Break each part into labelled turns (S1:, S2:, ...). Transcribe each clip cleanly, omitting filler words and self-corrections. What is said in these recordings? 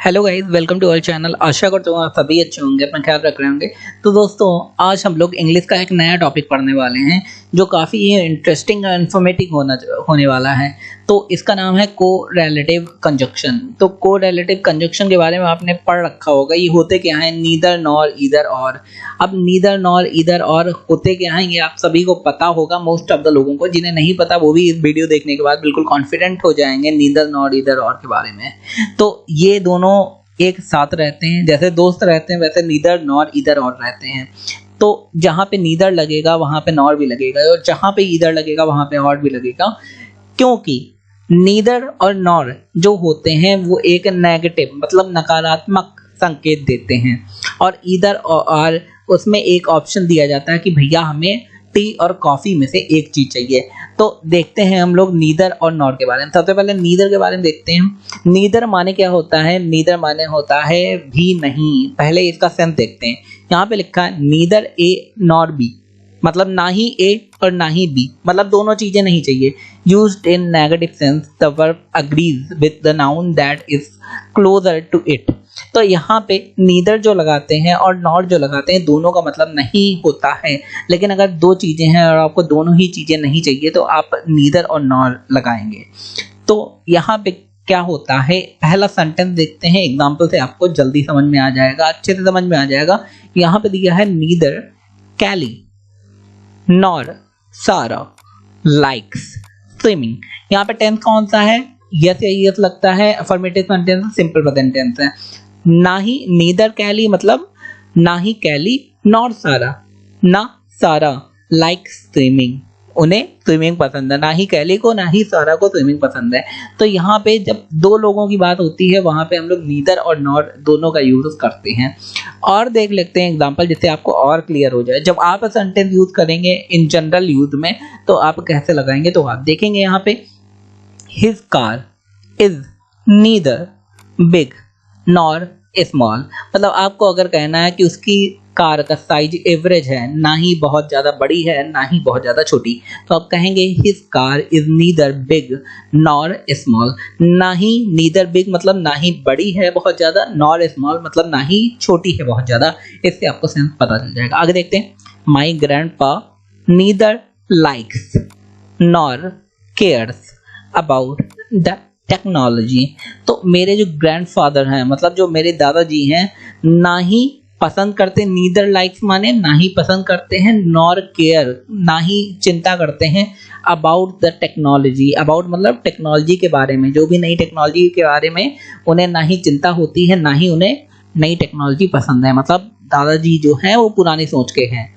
S1: Hello guys, welcome to our channel. आशा करता हूँ आप सभी अच्छे होंगे, अपना ख्याल रख रहे होंगे। तो दोस्तों, आज हम लोग इंग्लिश का एक नया टॉपिक पढ़ने वाले हैं जो काफ़ी इंटरेस्टिंग और इन्फॉर्मेटिव होने वाला है। तो इसका नाम है कोरिलेटिव कंजक्शन। तो कोरिलेटिव कंजक्शन के बारे में आपने पढ़ रखा होगा। ये होते क्या है? नीदर नॉर ईदर और। अब नीदर नॉर ईदर और होते क्या है, ये आप सभी को पता होगा, मोस्ट ऑफ द लोगों को। जिन्हें नहीं पता वो भी इस वीडियो देखने के बाद बिल्कुल कॉन्फिडेंट हो जाएंगे नीदर नॉर ईदर और के बारे में। तो ये दोनों एक साथ रहते हैं, जैसे दोस्त रहते हैं वैसे नीदर नॉर ईदर और रहते हैं। तो जहाँ पे नीदर लगेगा वहाँ पे नॉर भी लगेगा, और जहाँ पे ईदर लगेगा वहाँ पे और भी लगेगा, क्योंकि नीदर और नॉर जो होते हैं वो एक नेगेटिव मतलब नकारात्मक संकेत देते हैं, और ईदर और उसमें एक ऑप्शन दिया जाता है कि भैया हमें टी और कॉफी में से एक चीज चाहिए। तो देखते हैं हम लोग नीदर और नॉर के बारे में। सबसे पहले नीदर के बारे में देखते हैं। नीदर माने क्या होता है? नीदर माने होता है भी नहीं। पहले इसका सेंस देखते हैं। यहाँ पे लिखा है नीदर ए नॉर बी, मतलब ना ही ए और ना ही बी, मतलब दोनों चीजें नहीं चाहिए। Used in negative sense the verb agrees with the noun that is closer to it. तो यहाँ पे नीदर जो लगाते हैं और नॉर जो लगाते हैं, दोनों का मतलब नहीं होता है। लेकिन अगर दो चीजें हैं और आपको दोनों ही चीजें नहीं चाहिए तो आप नीदर और नॉर लगाएंगे। तो यहाँ पे क्या होता है, पहला सेंटेंस देखते हैं एग्जाम्पल से, आपको जल्दी समझ में आ जाएगा, अच्छे से समझ में आ जाएगा। यहाँ पे दिया है नीदर कैली नॉर सारा लाइक्स स्विमिंग। यहाँ पे टेंस कौन सा है? यस या यस लगता है, affirmative sentence, simple present tense है। ना ही नीदर कैली मतलब ना ही कैली नॉर सारा, ना सारा लाइक स्विमिंग, उन्हें स्विमिंग पसंद है। ना ही कैली को ना ही सारा को स्विमिंग पसंद है। तो यहाँ पे जब दो लोगों की बात होती है वहां पे हम लोग नीदर और नॉर दोनों का यूज करते हैं। और देख लेते हैं एग्जांपल जिससे आपको और क्लियर हो जाए। जब आप सेंटेंस यूज करेंगे इन जनरल यूज में तो आप कैसे लगाएंगे, तो आप देखेंगे यहाँ पे his car is neither big nor small. मतलब आपको अगर कहना है कि उसकी कार का साइज एवरेज है, ना ही बहुत ज़्यादा बड़ी है ना ही बहुत ज़्यादा छोटी, तो आप कहेंगे his car is neither big nor small. ना ही नीदर बिग मतलब ना ही बड़ी है बहुत ज़्यादा, नॉर स्मॉल मतलब ना ही छोटी है बहुत ज़्यादा। इससे आपको सेंस पता चल जाएगा। आगे देखते हैं। My grandpa neither likes nor cares about the technology. तो मेरे जो ग्रैंडफादर हैं, मतलब जो मेरे दादाजी हैं, ना ही पसंद करते, नीदर लाइक्स माने ना ही पसंद करते हैं, नॉर केयर ना ही चिंता करते हैं, अबाउट द टेक्नोलॉजी। अबाउट मतलब टेक्नोलॉजी के बारे में, जो भी नई टेक्नोलॉजी के बारे में उन्हें ना ही चिंता होती है ना ही उन्हें नई टेक्नोलॉजी पसंद है। मतलब दादाजी जो हैं वो पुरानी सोच के हैं,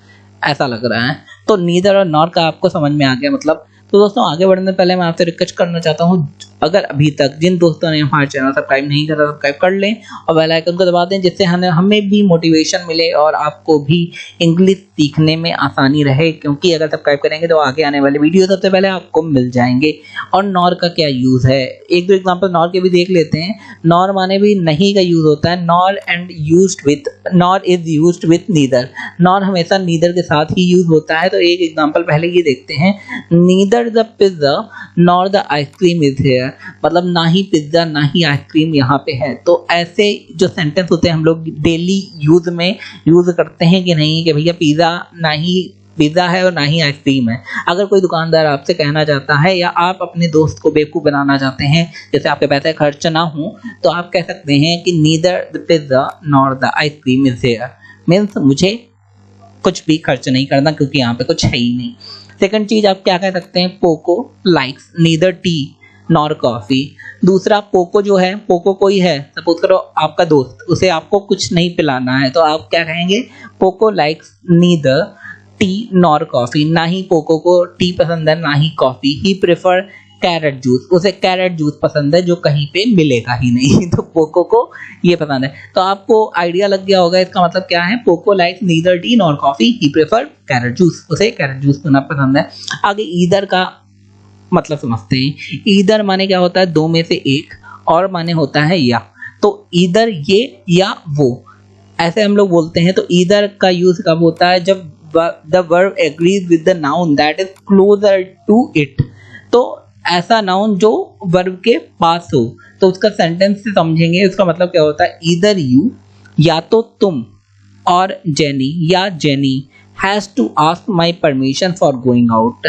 S1: ऐसा लग रहा है। तो नीदर और नॉर का आपको समझ में आ गया मतलब। तो दोस्तों, आगे बढ़ने से पहले मैं आपसे रिक्वेस्ट करना चाहता हूँ, अगर अभी तक जिन दोस्तों ने हमारे चैनल सब्सक्राइब नहीं करा सब्सक्राइब कर लें और बेल आइकन को दबा दें, जिससे हमें भी मोटिवेशन मिले और आपको भी इंग्लिश सीखने में आसानी रहे। क्योंकि अगर सब्सक्राइब करेंगे तो आगे आने वाले वीडियो सबसे पहले आपको मिल जाएंगे। और नॉर का क्या यूज़ है, एक दो एग्जाम्पल नॉर के भी देख लेते हैं। नॉर माने भी नहीं का यूज़ होता है। Nor and used with, nor is used with neither. Nor हमेशा नीदर के साथ ही यूज होता है। तो एक एग्जाम्पल पहले ये देखते हैं। Neither the pizza nor the ice cream is here, मतलब ना ही पिज्जा ना ही आइसक्रीम यहाँ पे है। तो ऐसे जो सेंटेंस होते हैं हम लोग डेली यूज में यूज करते हैं कि नहीं, कि भैया पिज्जा ना ही पिज्जा है और ना ही आइसक्रीम है। अगर कोई दुकानदार आपसे कहना चाहता है या आप अपने दोस्त को बेवकूफ़ बनाना चाहते हैं, जैसे आपके पैसे खर्च ना हो, तो आप कह सकते हैं कि neither the pizza nor the ice cream is here, means मुझे कुछ भी खर्च नहीं करना क्योंकि यहाँ पे कुछ है ही नहीं। सेकंड चीज आप क्या कह सकते हैं, Poco likes neither tea nor coffee. दूसरा, पोको जो है, पोको कोई है, सपोज करो आपका दोस्त, उसे आपको कुछ नहीं पिलाना है, तो आप क्या कहेंगे, Poco likes neither tea nor coffee. ना ही पोको को टी पसंद है ना ही coffee. He prefer carrot juice, उसे कैरेट जूस पसंद है जो कहीं पे मिलेगा ही नहीं। तो पोको को ये पसंद है। तो आपको आइडिया लग गया होगा इसका मतलब क्या है। Poko likes neither tea nor coffee, he prefer carrot juice, उसे कैरेट जूस पीना पसंद है। आगे ईदर का मतलब समझते हैं। ईदर माने क्या होता है, दो में से एक, और माने होता है या। तो ईदर ये या वो, ऐसे हम लोग बोलते हैं। तो ईदर का यूज कब होता है, जब the verb agrees with the noun that is closer to it. तो ऐसा नाउन जो वर्ब के पास हो। तो तो उसका सेंटेंस से समझेंगे उसका मतलब क्या होता है। ईदर यू, या तो तुम, और जेनी या Jenny has to ask my permission for going out,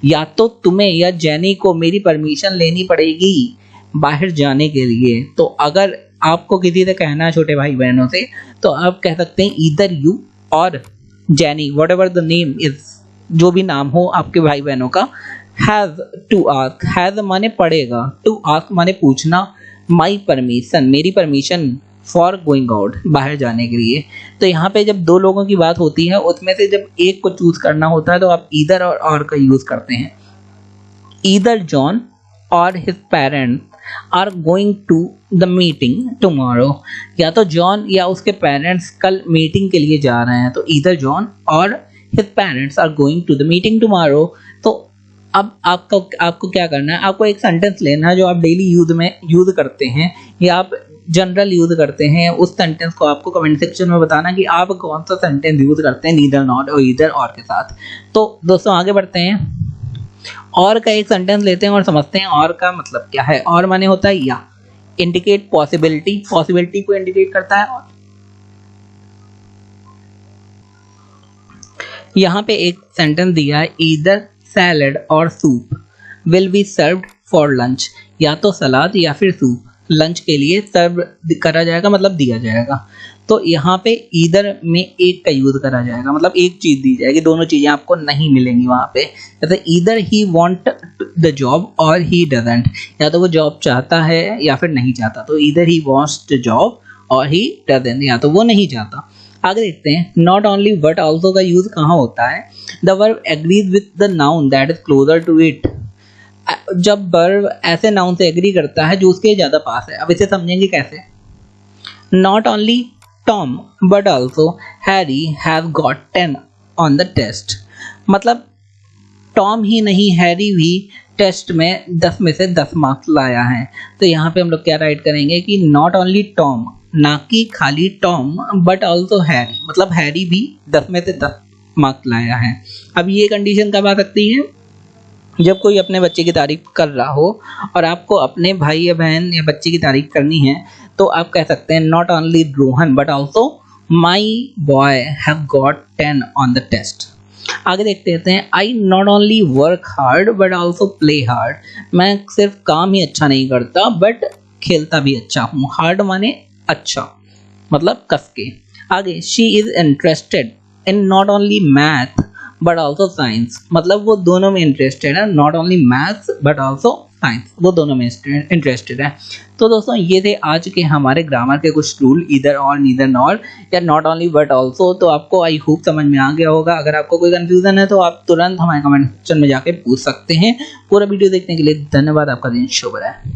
S1: या तो तुम्हें या जेनी को मेरी परमिशन लेनी पड़ेगी बाहर जाने के लिए। तो अगर आपको किसी से कहना है छोटे भाई बहनों से, तो आप कह सकते हैं ईदर यू और jenny, what ever the name is, जो भी नाम हो आपके भाई बहनों का, हैज़ टू आस्क, हैज़ माने पड़ेगा, टू आस्क माने पूछना, माई परमिशन मेरी परमिशन, फॉर गोइंग आउट बाहर जाने के लिए। तो यहाँ पे जब दो लोगों की बात होती है उसमें से जब एक को चूज करना होता है तो आप ईदर और का यूज करते हैं। ईदर जॉन और his parents are going to the meeting tomorrow, या तो जॉन या उसके पेरेंट्स कल मीटिंग के लिए जा रहे हैं। तो ईदर जॉन और his parents are going to the meeting tomorrow. तो अब आपको क्या करना है, आपको एक सेंटेंस लेना है जो आप डेली यूज करते हैं या आप जनरल यूज करते हैं। उस सेंटेंस को आपको कमेंट सेक्शन में बताना कि आप कौन सा सेंटेंस यूज करते हैं नीदर नॉट और ईदर और के साथ। तो दोस्तों आगे बढ़ते हैं, और का एक सेंटेंस लेते हैं और समझते हैं और का मतलब क्या है। और माने होता है या, इंडिकेट पॉसिबिलिटी, पॉसिबिलिटी को इंडिकेट करता है। और यहाँ पे एक सेंटेंस दिया है, ईदर सैलड और soup will be served for lunch, या तो सलाद या फिर सूप लंच के लिए सर्व करा जाएगा, मतलब दिया जाएगा। तो यहाँ पे ईदर में एक का यूज करा जाएगा, मतलब एक चीज दी जाएगी, दोनों चीजें आपको नहीं मिलेंगी वहां पे। जैसे either he want the job और ही डजंट, या तो वो जॉब चाहता है या फिर नहीं चाहता। तो either he wants the job और ही डजंट, या तो वो नहीं चाहता। आगे देखते हैं, नॉट ओनली बट ऑल्सो का यूज कहाँ होता है। The verb agrees with the noun that is closer to it, जब वर्ब ऐसे नाउन से एग्री करता है जो उसके ज्यादा पास है। अब इसे समझेंगे कैसे। Not only Tom but also Harry have got 10 on the test, मतलब टॉम ही नहीं हैरी भी टेस्ट में 10 में से 10 मार्क्स लाया है। तो यहाँ पे हम लोग क्या राइट करेंगे कि नॉट ओनली टॉम, ना कि खाली टॉम, बट ऑल्सो हैरी, मतलब हैरी भी 10 में से 10 मार्क्स लाया है। अब ये कंडीशन कब आ सकती है, जब कोई अपने बच्चे की तारीफ कर रहा हो और आपको अपने भाई या बहन या बच्चे की तारीफ करनी है, तो आप कह सकते हैं not only Rohan but also my boy have got 10 on the test. आगे देखते हैं, I not only work hard but also play hard, मैं सिर्फ काम ही अच्छा नहीं करता बट खेलता भी अच्छा हूँ। हार्ड माने अच्छा, मतलब कस के। आगे, she is interested in not only math but also science, मतलब वो दोनों में इंटरेस्टेड है, not only maths but also science, वो दोनों में इंटरेस्टेड है। तो दोस्तों ये थे आज के हमारे ग्रामर के कुछ रूल, ईदर और नीदर नॉर या नॉट ओनली बट ऑल्सो। तो आपको आई होप समझ में आ गया होगा। अगर आपको कोई कंफ्यूजन है तो आप तुरंत हमारे कमेंट सेक्शन में जाके पूछ सकते हैं। पूरा वीडियो देखने के लिए धन्यवाद, आपका दिन शुभ रहे।